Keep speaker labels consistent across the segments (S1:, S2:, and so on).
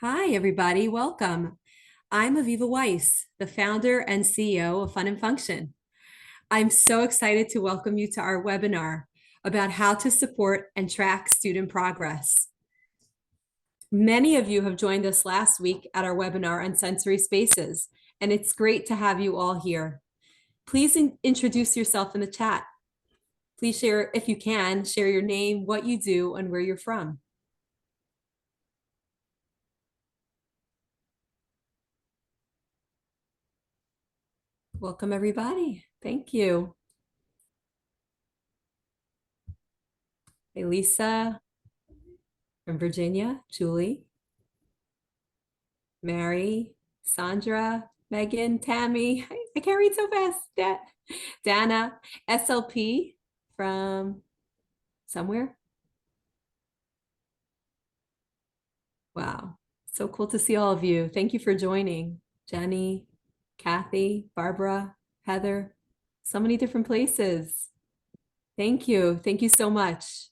S1: Hi, everybody. Welcome. I'm Aviva Weiss, the founder and CEO of Fun and Function. I'm so excited to welcome you to our webinar about how to support and track student progress. Many of you have joined us last week at our webinar on sensory spaces, and it's great to have you all here. Please introduce yourself in the chat. Please share, if you can, share your name, what you do, and where you're from. Welcome, everybody. Thank you. Hey, Lisa from Virginia, Julie, Mary, Sandra, Megan, Tammy. I can't read so fast. Dana, SLP from somewhere. Wow, so cool to see all of you. Thank you for joining. Jenny, Kathy, Barbara, Heather, so many different places. Thank you. Thank you so much.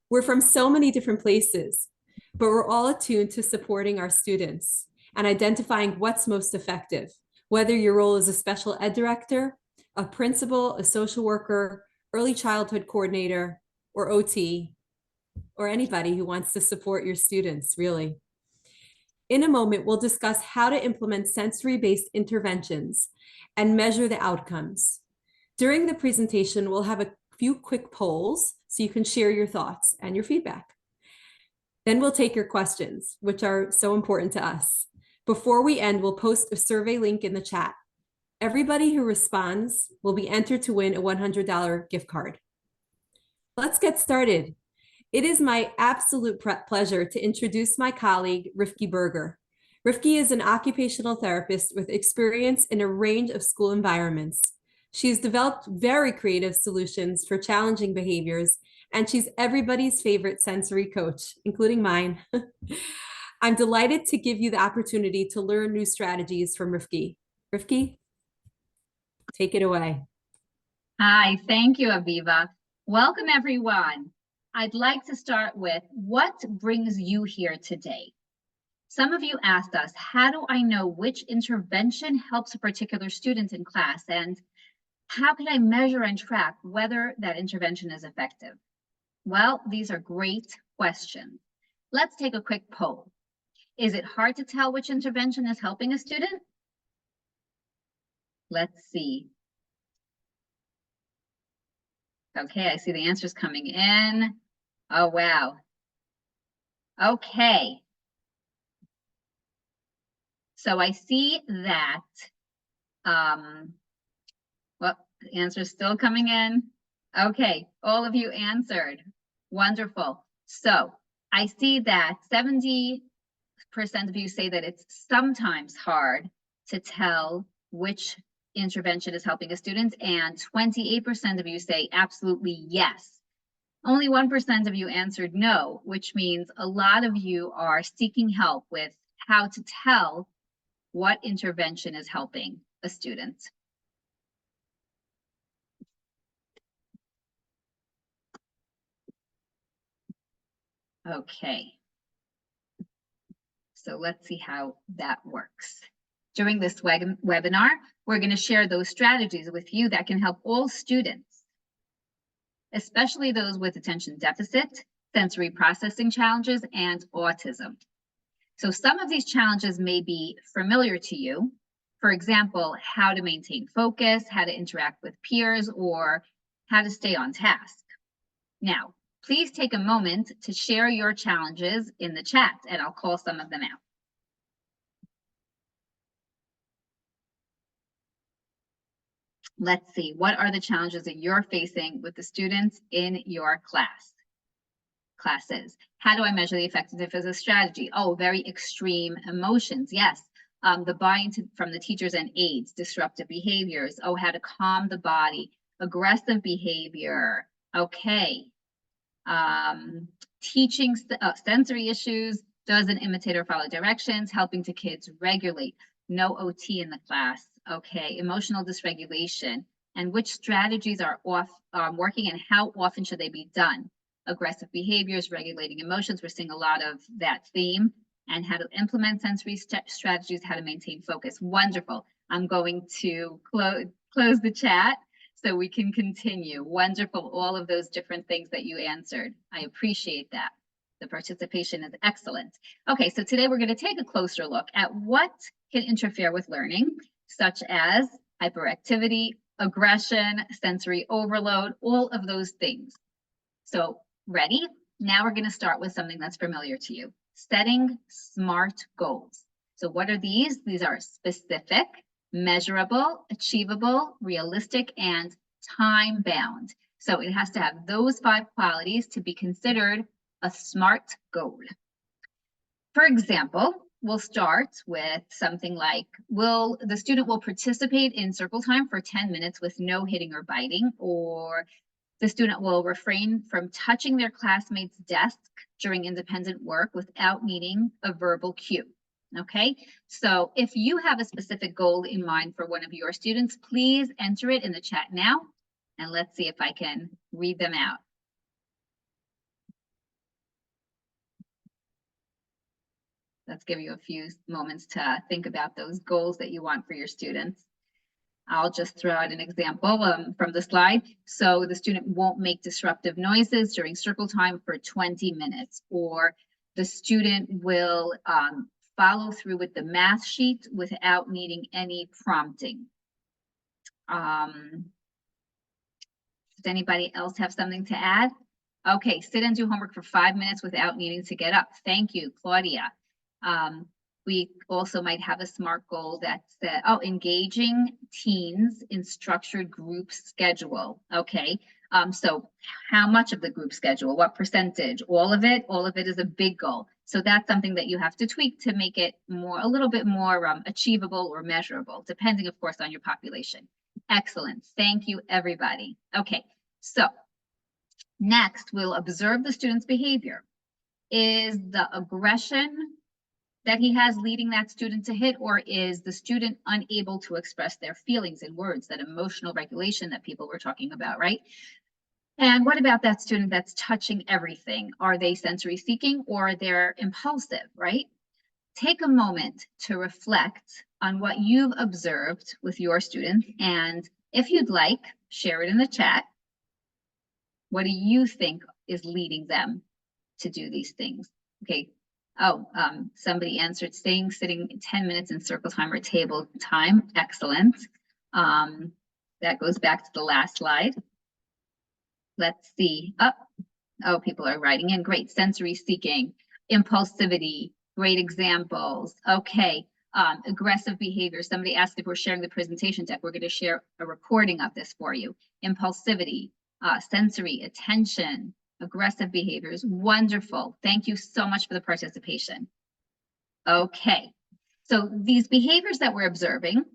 S1: We're from so many different places, but we're all attuned to supporting our students and identifying what's most effective, whether your role is a special ed director, a principal, a social worker, early childhood coordinator, or OT, or anybody who wants to support your students, really. In a moment, we'll discuss how to implement sensory-based interventions and measure the outcomes. During the presentation, we'll have a few quick polls so you can share your thoughts and your feedback. Then we'll take your questions, which are so important to us. Before we end, we'll post a survey link in the chat. Everybody who responds will be entered to win a $100 gift card. Let's get started. It is my absolute pleasure to introduce my colleague, Rivkie Berger. Rivkie is an occupational therapist with experience in a range of school environments. She's developed very creative solutions for challenging behaviors, and she's everybody's favorite sensory coach, including mine. I'm delighted to give you the opportunity to learn new strategies from Rivkie. Rivkie, take it away.
S2: Hi, thank you, Aviva. Welcome, everyone. I'd like to start with what brings you here today. Some of you asked us, how do I know which intervention helps a particular student in class? And how can I measure and track whether that intervention is effective? Well, these are great questions. Let's take a quick poll. Is it hard to tell which intervention is helping a student? Let's see. Okay, I see the answers coming in. Oh, wow. Okay. So I see that, well, the answer is still coming in. Okay, all of you answered. Wonderful. So I see that 70% of you say that it's sometimes hard to tell which intervention is helping a student, and 28% of you say absolutely yes. Only 1% of you answered no, which means a lot of you are seeking help with how to tell what intervention is helping a student. Okay. So let's see how that works. During this webinar, we're going to share those strategies with you that can help all students, especially those with attention deficit, sensory processing challenges, and autism. So some of these challenges may be familiar to you. For example, how to maintain focus, how to interact with peers, or how to stay on task. Now, please take a moment to share your challenges in the chat, and I'll call some of them out. Let's see, what are the challenges that you're facing with the students in your classes? How do I measure the effectiveness of a strategy? Oh, very extreme emotions. Yes. The buy-in from the teachers and aides, disruptive behaviors. Oh, how to calm the body, aggressive behavior. Okay. Teaching sensory issues, doesn't imitate or follow directions, helping to kids regulate. No OT in the class. Okay. Emotional dysregulation, and which strategies are working and how often should they be done? Aggressive behaviors, regulating emotions. We're seeing a lot of that theme. and how to implement sensory strategies, how to maintain focus. Wonderful. I'm going to close the chat so we can continue. Wonderful, all of those different things that you answered. I appreciate that. The participation is excellent. Okay, so today we're going to take a closer look at what can interfere with learning, such as hyperactivity, aggression, sensory overload, all of those things. So ready? Now we're going to start with something that's familiar to you, setting SMART goals. So what are these? These are specific, measurable, achievable, realistic, and time-bound. So it has to have those 5 qualities to be considered a SMART goal. For example, we'll start with something like, the student will participate in circle time for 10 minutes with no hitting or biting, or the student will refrain from touching their classmate's desk during independent work without needing a verbal cue. Okay, so if you have a specific goal in mind for one of your students, please enter it in the chat now, and let's see if I can read them out. Let's give you a few moments to think about those goals that you want for your students. I'll just throw out an example from the slide. So the student won't make disruptive noises during circle time for 20 minutes, or the student will follow through with the math sheet without needing any prompting. Does anybody else have something to add? Okay, sit and do homework for 5 minutes without needing to get up. Thank you, Claudia. We also might have a SMART goal that's engaging teens in structured group schedule. Okay, so how much of the group schedule, what percentage, all of it is a big goal. So that's something that you have to tweak to make it a little bit more achievable or measurable, depending of course on your population. Excellent, thank you everybody. Okay, so next we'll observe the student's behavior. Is the aggression that he has leading that student to hit, or is the student unable to express their feelings in words, that emotional regulation that people were talking about, right? And what about that student that's touching everything? Are they sensory seeking or they're impulsive, right? Take a moment to reflect on what you've observed with your students, and if you'd like, share it in the chat. What do you think is leading them to do these things? Okay. Oh, somebody answered sitting 10 minutes in circle time or table time. Excellent. That goes back to the last slide. Let's see. Oh, people are writing in. Great. Sensory seeking, impulsivity, great examples. Okay. Aggressive behavior. Somebody asked if we're sharing the presentation deck. We're going to share a recording of this for you. Impulsivity, sensory, attention, aggressive behaviors. Wonderful. Thank you so much for the participation. Okay, so these behaviors that we're observing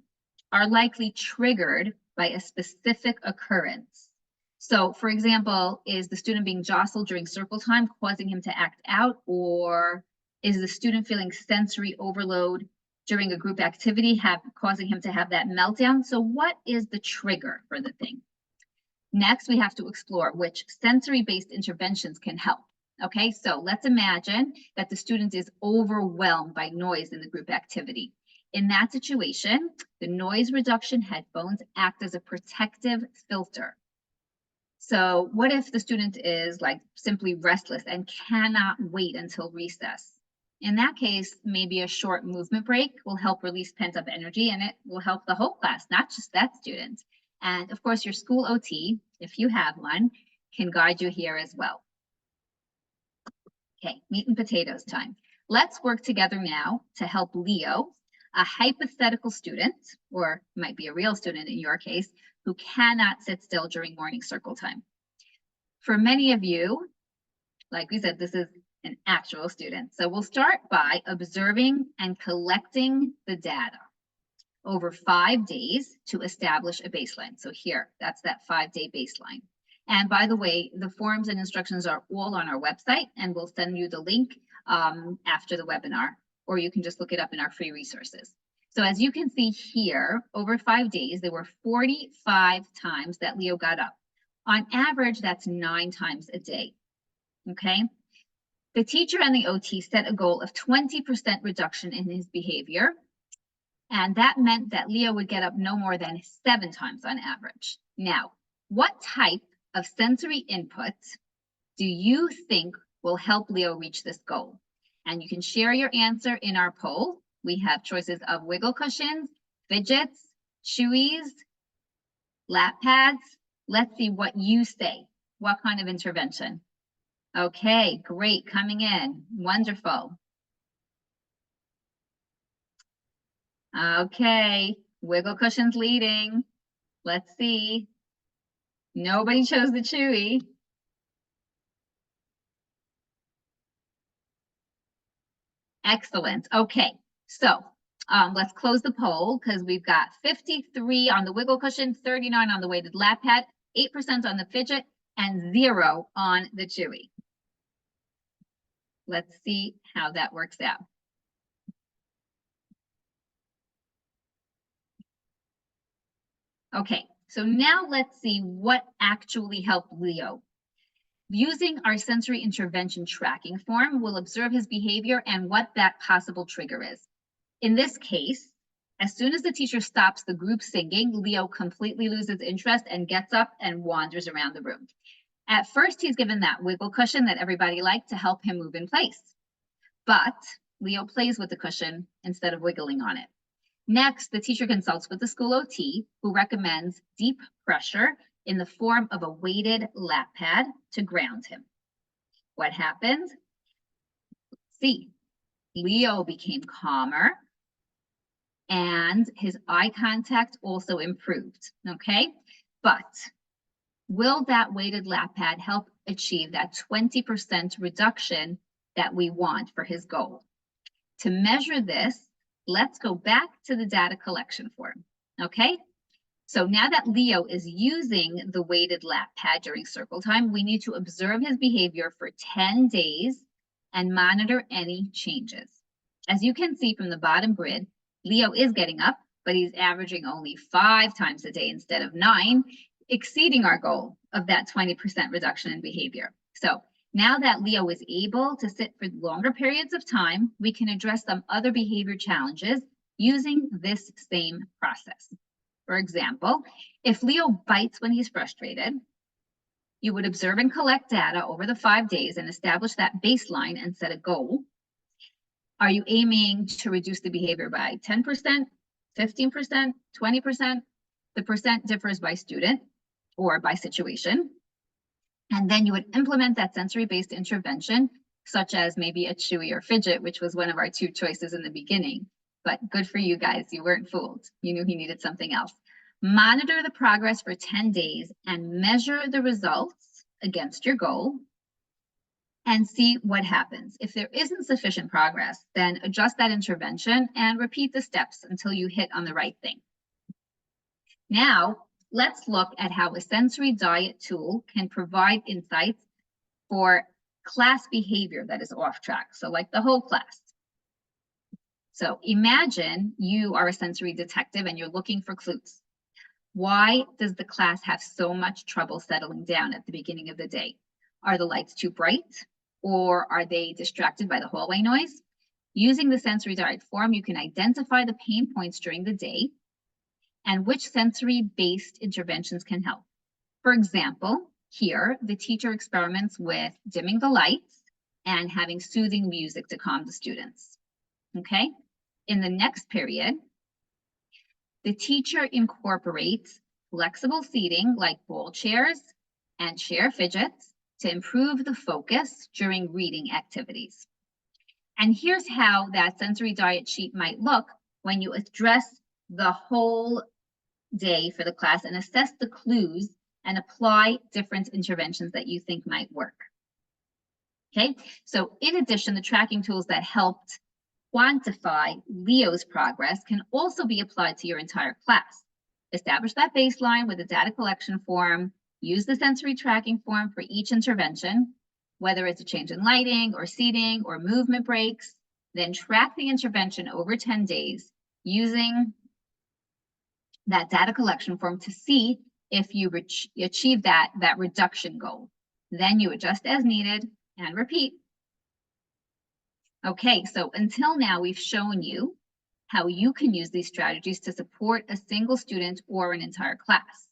S2: are likely triggered by a specific occurrence. So for example, is the student being jostled during circle time causing him to act out, or is the student feeling sensory overload during a group activity causing him to have that meltdown? So what is the trigger for the thing? Next, we have to explore which sensory-based interventions can help. Okay, so let's imagine that the student is overwhelmed by noise in the group activity. In that situation, the noise reduction headphones act as a protective filter. So what if the student is like simply restless and cannot wait until recess? In that case, maybe a short movement break will help release pent-up energy, and it will help the whole class, not just that student. And of course, your school OT, if you have one, can guide you here as well. Okay, meat and potatoes time. Let's work together now to help Leo, a hypothetical student, or might be a real student in your case, who cannot sit still during morning circle time. For many of you, like we said, this is an actual student. So we'll start by observing and collecting the data over 5 days to establish a baseline. So here, that's that 5-day baseline. And by the way, the forms and instructions are all on our website, and we'll send you the link after the webinar, or you can just look it up in our free resources. So as you can see here, over 5 days, there were 45 times that Leo got up. On average, that's 9 times a day, okay? The teacher and the OT set a goal of 20% reduction in his behavior, and that meant that Leo would get up no more than 7 times on average. Now, what type of sensory input do you think will help Leo reach this goal? And you can share your answer in our poll. We have choices of wiggle cushions, fidgets, chewies, lap pads. Let's see what you say. What kind of intervention? Okay, great, coming in. Wonderful. Okay, wiggle cushions leading. Let's see. Nobody chose the chewy. Excellent. Okay, so let's close the poll because we've got 53 on the wiggle cushion, 39 on the weighted lap pad, 8% on the fidget, and 0 on the chewy. Let's see how that works out. Okay, so now let's see what actually helped Leo. Using our sensory intervention tracking form, we'll observe his behavior and what that possible trigger is. In this case, as soon as the teacher stops the group singing, Leo completely loses interest and gets up and wanders around the room. At first, he's given that wiggle cushion that everybody liked to help him move in place. But Leo plays with the cushion instead of wiggling on it. Next, the teacher consults with the school OT, who recommends deep pressure in the form of a weighted lap pad to ground him. What happened? Let's see. Leo became calmer and his eye contact also improved, okay? But will that weighted lap pad help achieve that 20% reduction that we want for his goal? To measure this, let's go back to the data collection form, okay? So now that Leo is using the weighted lap pad during circle time, we need to observe his behavior for 10 days and monitor any changes. As you can see from the bottom grid, Leo is getting up, but he's averaging only 5 times a day instead of 9, exceeding our goal of that 20% reduction in behavior. So now that Leo is able to sit for longer periods of time, we can address some other behavior challenges using this same process. For example, if Leo bites when he's frustrated, you would observe and collect data over the 5 days and establish that baseline and set a goal. Are you aiming to reduce the behavior by 10%, 15%, 20%? The percent differs by student or by situation. And then you would implement that sensory-based intervention, such as maybe a chewy or fidget, which was one of our 2 choices in the beginning. But good for you guys, you weren't fooled. You knew he needed something else. Monitor the progress for 10 days and measure the results against your goal and see what happens. If there isn't sufficient progress, then adjust that intervention and repeat the steps until you hit on the right thing. Now, let's look at how a sensory diet tool can provide insights for class behavior that is off track. So like the whole class. So imagine you are a sensory detective and you're looking for clues. Why does the class have so much trouble settling down at the beginning of the day? Are the lights too bright? Or are they distracted by the hallway noise? Using the sensory diet form, you can identify the pain points during the day and which sensory-based interventions can help. For example, here, the teacher experiments with dimming the lights and having soothing music to calm the students, okay? In the next period, the teacher incorporates flexible seating like ball chairs and chair fidgets to improve the focus during reading activities. And here's how that sensory diet sheet might look when you address the whole day for the class and assess the clues and apply different interventions that you think might work. Okay, so in addition, the tracking tools that helped quantify Leo's progress can also be applied to your entire class. Establish that baseline with a data collection form, use the sensory tracking form for each intervention, whether it's a change in lighting or seating or movement breaks, then track the intervention over 10 days using that data collection form to see if you achieve that reduction goal. Then you adjust as needed and repeat. Okay, so until now, we've shown you how you can use these strategies to support a single student or an entire class.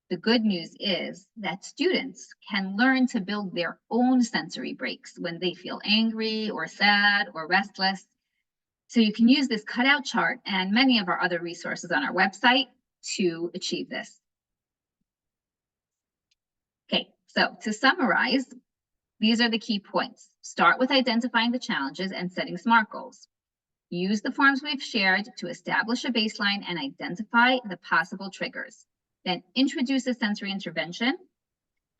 S2: The good news is that students can learn to build their own sensory breaks when they feel angry or sad or restless. So you can use this cutout chart and many of our other resources on our website to achieve this. Okay, so to summarize, these are the key points. Start with identifying the challenges and setting SMART goals. Use the forms we've shared to establish a baseline and identify the possible triggers. Then introduce a sensory intervention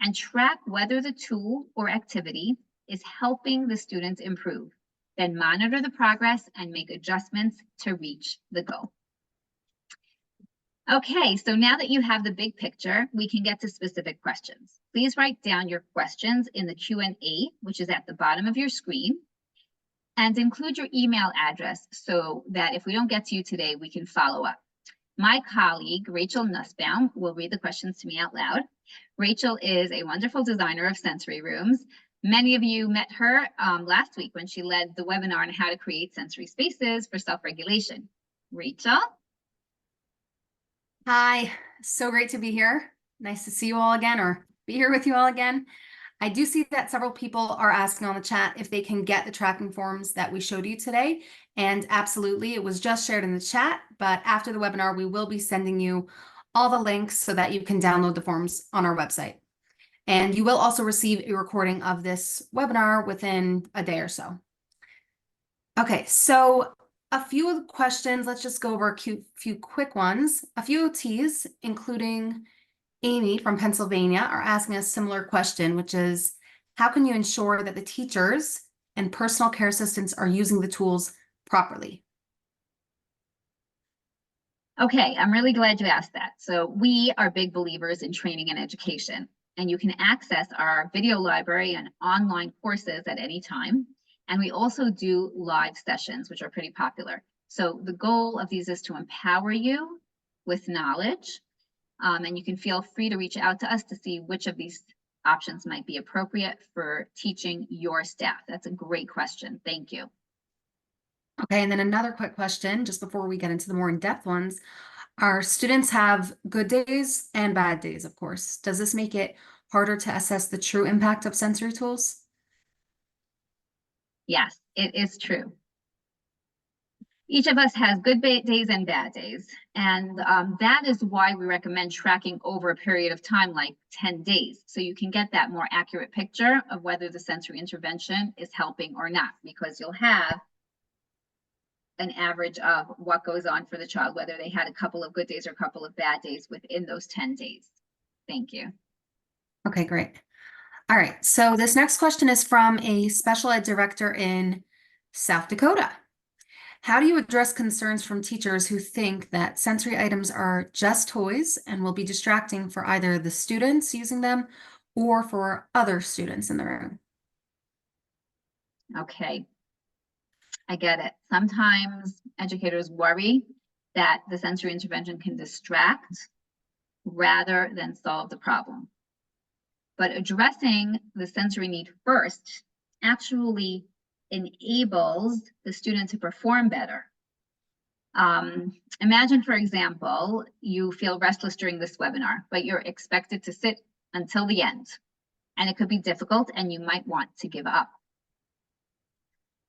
S2: and track whether the tool or activity is helping the students improve. Then monitor the progress and make adjustments to reach the goal. Okay, so now that you have the big picture, we can get to specific questions. Please write down your questions in the Q&A, which is at the bottom of your screen, and include your email address so that if we don't get to you today, we can follow up. My colleague, Rachel Nussbaum, will read the questions to me out loud. Rachel is a wonderful designer of sensory rooms. Many of you met her last week when she led the webinar on how to create sensory spaces for self-regulation. Rachel?
S3: Hi, so great to be here. Nice to see you all again, or be here with you all again. I do see that several people are asking on the chat if they can get the tracking forms that we showed you today. And absolutely, it was just shared in the chat, but after the webinar, we will be sending you all the links so that you can download the forms on our website. And you will also receive a recording of this webinar within a day or so. Okay, so a few of the questions, let's just go over a few quick ones. A few OTs, including Amy from Pennsylvania, are asking a similar question, which is, how can you ensure that the teachers and personal care assistants are using the tools properly?
S2: Okay, I'm really glad you asked that. So we are big believers in training and education, and you can access our video library and online courses at any time. And we also do live sessions, which are pretty popular. So the goal of these is to empower you with knowledge, and you can feel free to reach out to us to see which of these options might be appropriate for teaching your staff. That's a great question. Thank you.
S3: Okay, and then another quick question, just before we get into the more in-depth ones. Our students have good days and bad days, of course. Does this make it harder to assess the true impact of sensory tools?
S2: Yes, it is true. Each of us has good days and bad days. And that is why we recommend tracking over a period of time, like 10 days. So you can get that more accurate picture of whether the sensory intervention is helping or not, because you'll have an average of what goes on for the child, whether they had a couple of good days or a couple of bad days within those 10 days. Thank you.
S3: Okay, great. All right, so this next question is from a special ed director in South Dakota. How do you address concerns from teachers who think that sensory items are just toys and will be distracting for either the students using them or for other students in the room?
S2: Okay, I get it. Sometimes educators worry that the sensory intervention can distract rather than solve the problem. But addressing the sensory need first actually enables the student to perform better. Imagine, for example, you feel restless during this webinar, but you're expected to sit until the end. And it could be difficult and you might want to give up.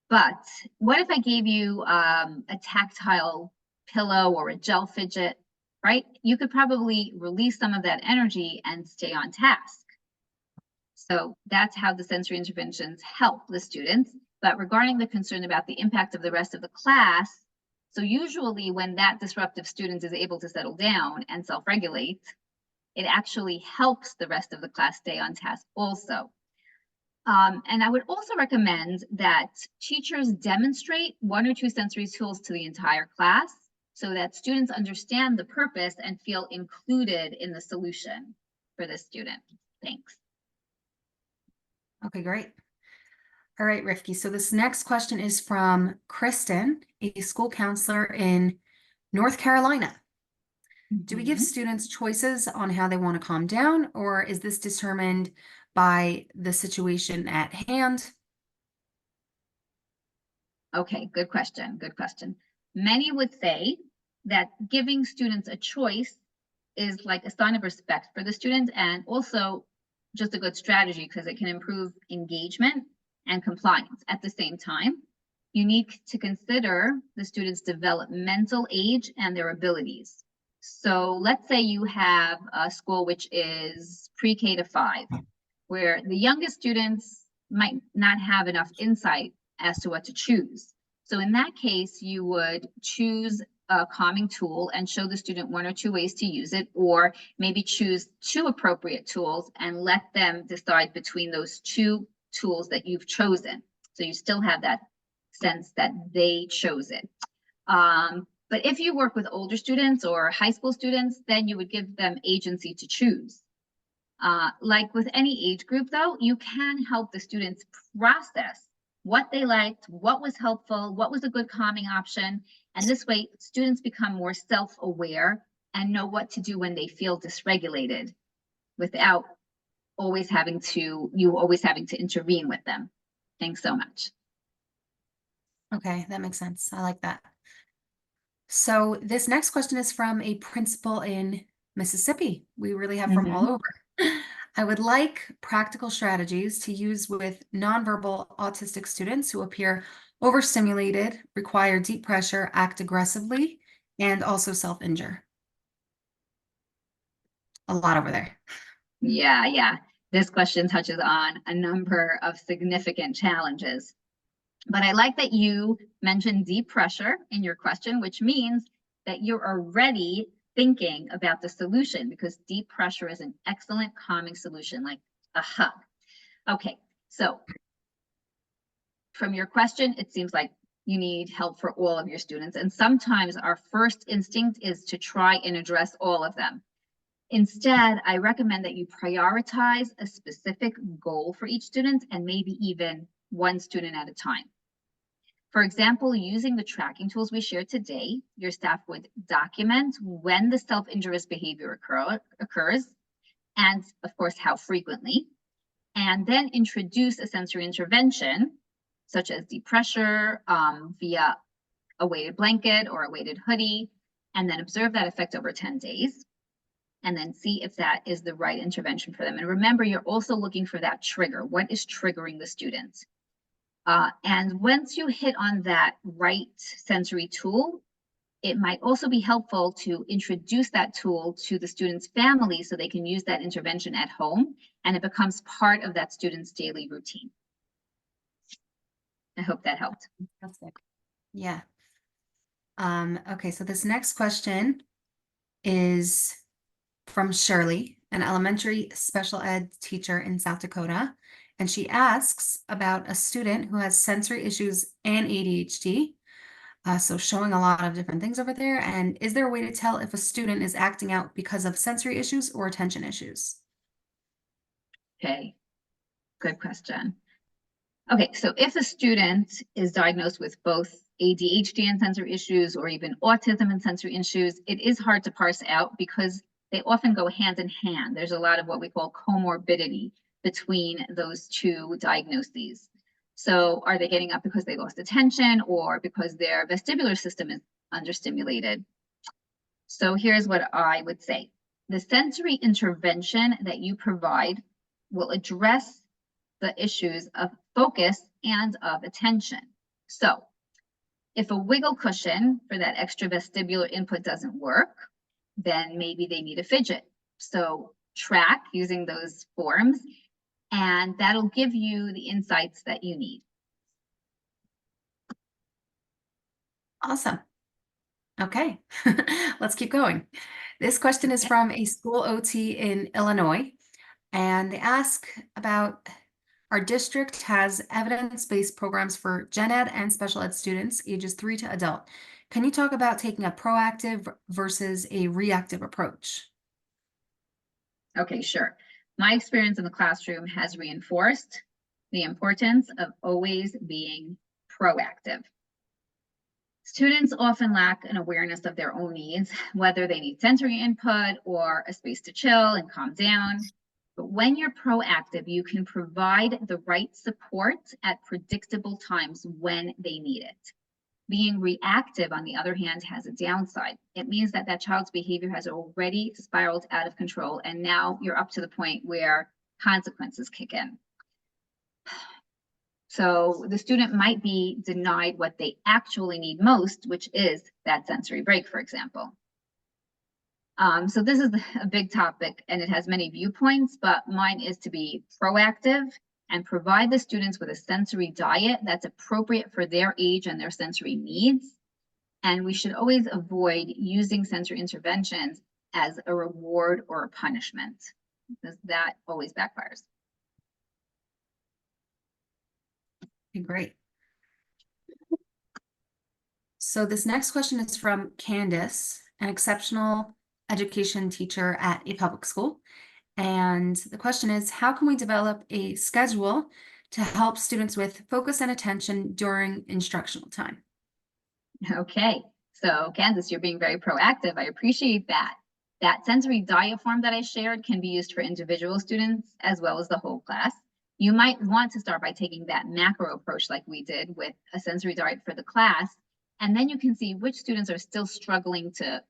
S2: But what if I gave you a tactile pillow or a gel fidget, right? You could probably release some of that energy and stay on task. So that's how the sensory interventions help the students. But regarding the concern about the impact of the rest of the class, so usually when that disruptive student is able to settle down and self-regulate, it actually helps the rest of the class stay on task also. And I would also recommend that teachers demonstrate 1 or 2 sensory tools to the entire class so that students understand the purpose and feel included in the solution for the student. Thanks.
S3: Okay, great. All right, Rivkie. So this next question is from Kristen, a school counselor in North Carolina. Do we give students choices on how they want to calm down, or is this determined by the situation at hand?
S2: Okay, good question. Good question. Many would say that giving students a choice is like a sign of respect for the student and also just a good strategy because it can improve engagement and compliance. At the same time, you need to consider the student's developmental age and their abilities. So let's say you have a school which is pre-K to 5, where the youngest students might not have enough insight as to what to choose. So in that case, you would choose a calming tool and show the student 1 or 2 ways to use it, or maybe choose 2 appropriate tools and let them decide between those 2 tools that you've chosen. So you still have that sense that they chose it. But if you work with older students or high school students, then you would give them agency to choose. Like with any age group, though, you can help the students process what they liked, what was helpful, what was a good calming option. And this way, students become more self-aware and know what to do when they feel dysregulated without always having to intervene with them. Thanks so much.
S3: Okay, that makes sense. I like that. So this next question is from a principal in Mississippi. We really have from all over. I would like practical strategies to use with nonverbal autistic students who appear overstimulated, require deep pressure, act aggressively, and also self-injure. A lot over there.
S2: Yeah. This question touches on a number of significant challenges. But I like that you mentioned deep pressure in your question, which means that you're already thinking about the solution because deep pressure is an excellent calming solution, like a hug. Okay, so from your question, it seems like you need help for all of your students. And sometimes our first instinct is to try and address all of them. Instead, I recommend that you prioritize a specific goal for each student and maybe even one student at a time. For example, using the tracking tools we shared today, your staff would document when the self-injurious behavior occurs, and of course, how frequently, and then introduce a sensory intervention, such as deep pressure via a weighted blanket or a weighted hoodie, and then observe that effect over 10 days, and then see if that is the right intervention for them. And remember, you're also looking for that trigger. What is triggering the student? And once you hit on that right sensory tool, it might also be helpful to introduce that tool to the student's family so they can use that intervention at home and it becomes part of that student's daily routine. I hope that helped.
S3: Fantastic. Yeah. Okay, so this next question is from Shirley, an elementary special ed teacher in South Dakota. And she asks about a student who has sensory issues and ADHD. So showing a lot of different things over there. And is there a way to tell if a student is acting out because of sensory issues or attention issues?
S2: Okay, good question. Okay, so if a student is diagnosed with both ADHD and sensory issues or even autism and sensory issues, it is hard to parse out because they often go hand in hand. There's a lot of what we call comorbidity between those 2 diagnoses. So are they getting up because they lost attention or because their vestibular system is understimulated? So here's what I would say. The sensory intervention that you provide will address the issues of focus and of attention. So if a wiggle cushion for that extra vestibular input doesn't work, then maybe they need a fidget. So track using those forms, and that'll give you the insights that you need.
S3: Awesome. Okay, let's keep going. This question is from a school OT in Illinois, and they ask about our district has evidence-based programs for gen ed and special ed students ages 3 to adult. Can you talk about taking a proactive versus a reactive approach?
S2: Okay, sure. My experience in the classroom has reinforced the importance of always being proactive. Students often lack an awareness of their own needs, whether they need sensory input or a space to chill and calm down. But when you're proactive, you can provide the right support at predictable times when they need it. Being reactive, on the other hand, has a downside. It means that that child's behavior has already spiraled out of control, and now you're up to the point where consequences kick in. So the student might be denied what they actually need most, which is that sensory break, for example. So this is a big topic, and it has many viewpoints, but mine is to be proactive and provide the students with a sensory diet that's appropriate for their age and their sensory needs. And we should always avoid using sensory interventions as a reward or a punishment, because that always backfires.
S3: Okay, great. So this next question is from Candace, an exceptional education teacher at a public school. And the question is, how can we develop a schedule to help students with focus and attention during instructional time?
S2: Okay, so Candace, you're being very proactive. I appreciate that. That sensory diet form that I shared can be used for individual students as well as the whole class. You might want to start by taking that macro approach like we did with a sensory diet for the class, and then you can see which students are still struggling to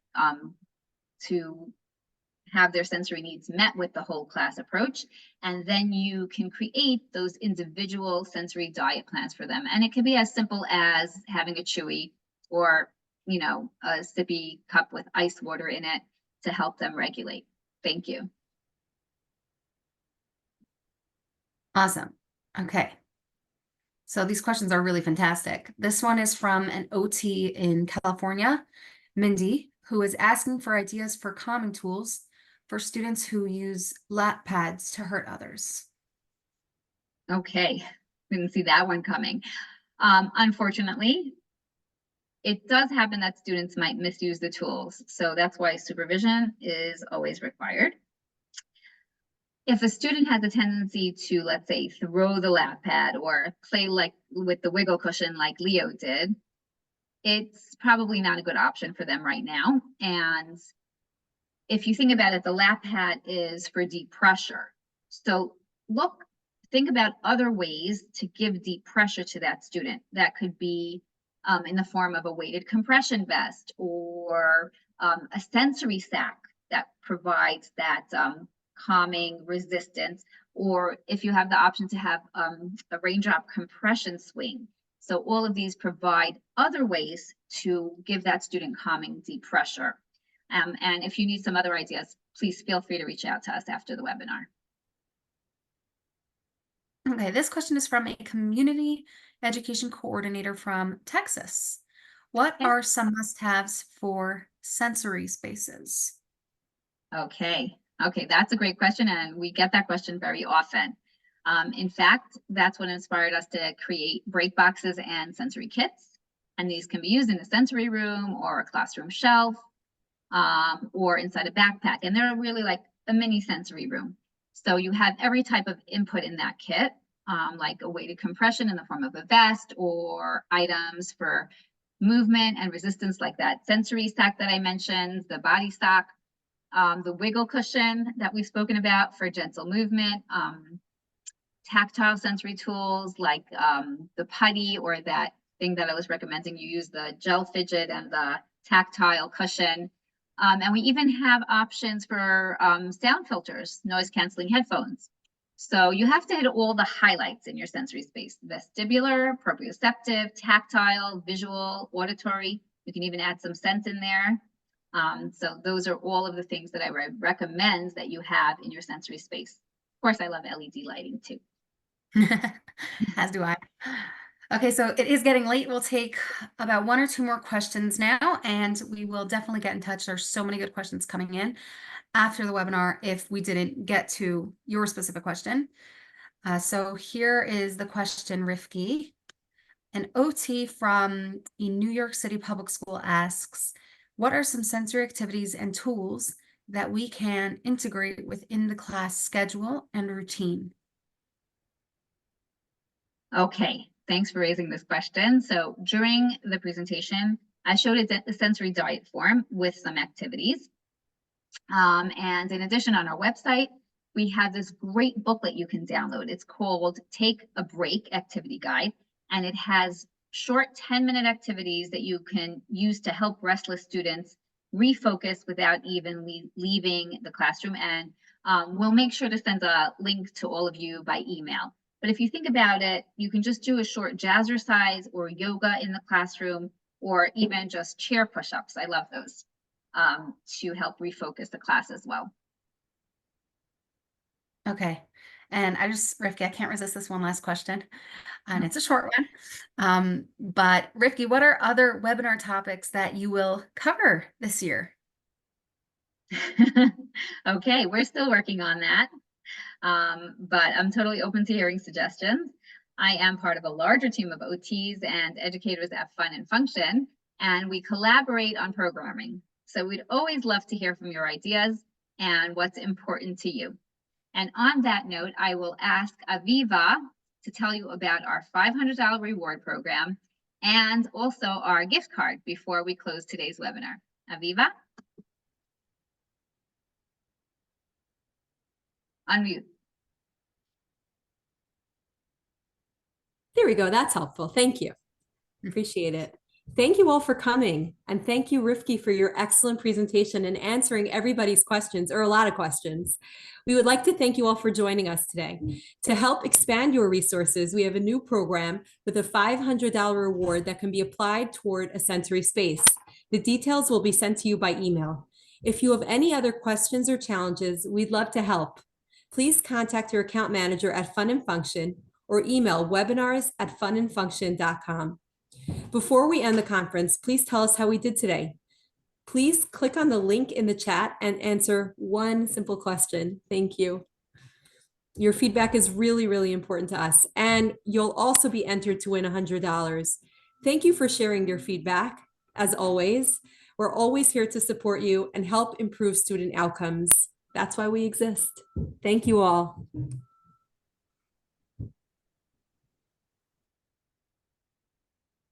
S2: have their sensory needs met with the whole class approach. And then you can create those individual sensory diet plans for them. And it can be as simple as having a chewy or, you know, a sippy cup with ice water in it to help them regulate. Thank you.
S3: Awesome. Okay. So these questions are really fantastic. This one is from an OT in California, Mindy, who is asking for ideas for calming tools for students who use lap pads to hurt others.
S2: Okay, didn't see that one coming. Unfortunately, it does happen that students might misuse the tools, so that's why supervision is always required. If a student has a tendency to, let's say, throw the lap pad or play like with the wiggle cushion like Leo did, it's probably not a good option for them right now. And if you think about it, the lap pad is for deep pressure. So think about other ways to give deep pressure to that student. That could be in the form of a weighted compression vest or a sensory sack that provides that calming resistance, or if you have the option to have a raindrop compression swing. So all of these provide other ways to give that student calming deep pressure. And if you need some other ideas, please feel free to reach out to us after the webinar.
S3: Okay, this question is from a community education coordinator from Texas. What are some must-haves for sensory spaces?
S2: Okay, that's a great question, and we get that question very often. In fact, that's what inspired us to create break boxes and sensory kits. And these can be used in a sensory room or a classroom shelf, or inside a backpack. And they're really like a mini sensory room. So you have every type of input in that kit, like a weighted compression in the form of a vest, or items for movement and resistance like that sensory sack that I mentioned, the body sock, the wiggle cushion that we've spoken about for gentle movement, tactile sensory tools like the putty, or that thing that I was recommending you use, the gel fidget and the tactile cushion. And we even have options for sound filters, noise canceling headphones. So you have to hit all the highlights in your sensory space: vestibular, proprioceptive, tactile, visual, auditory. You can even add some scent in there. So those are all of the things that I recommend that you have in your sensory space. Of course, I love LED lighting too.
S3: As do I. Okay, so it is getting late. We'll take about 1 or 2 more questions now, and we will definitely get in touch. There's so many good questions coming in after the webinar if we didn't get to your specific question. So here is the question, Rivkie. An OT from a New York City public school asks, what are some sensory activities and tools that we can integrate within the class schedule and routine?
S2: Okay, thanks for raising this question. So during the presentation, I showed a sensory diet form with some activities. And in addition, on our website, we have this great booklet you can download. It's called Take a Break Activity Guide, and it has short 10-minute activities that you can use to help restless students refocus without even leaving the classroom. And we'll make sure to send a link to all of you by email. But if you think about it, you can just do a short jazzercise or yoga in the classroom, or even just chair push-ups. I love those to help refocus the class as well.
S3: Okay. And Rivkie, I can't resist this one last question. And it's a short one. But Rivkie, what are other webinar topics that you will cover this year?
S2: Okay, we're still working on that. But I'm totally open to hearing suggestions. I am part of a larger team of OTs and educators at Fun and Function, and we collaborate on programming. So we'd always love to hear from your ideas and what's important to you. And on that note, I will ask Aviva to tell you about our $500 reward program and also our gift card before we close today's webinar. Aviva? Unmute.
S1: There we go. That's helpful. Thank you. Appreciate it. Thank you all for coming. And thank you, Rivkie, for your excellent presentation and answering everybody's questions, or a lot of questions. We would like to thank you all for joining us today. To help expand your resources, we have a new program with a $500 reward that can be applied toward a sensory space. The details will be sent to you by email. If you have any other questions or challenges, we'd love to help. Please contact your account manager at Fun and Function or email webinars@funandfunction.com. Before we end the conference, please tell us how we did today. Please click on the link in the chat and answer one simple question. Thank you. Your feedback is really, really important to us, and you'll also be entered to win $100. Thank you for sharing your feedback. As always, we're always here to support you and help improve student outcomes. That's why we exist. Thank you all.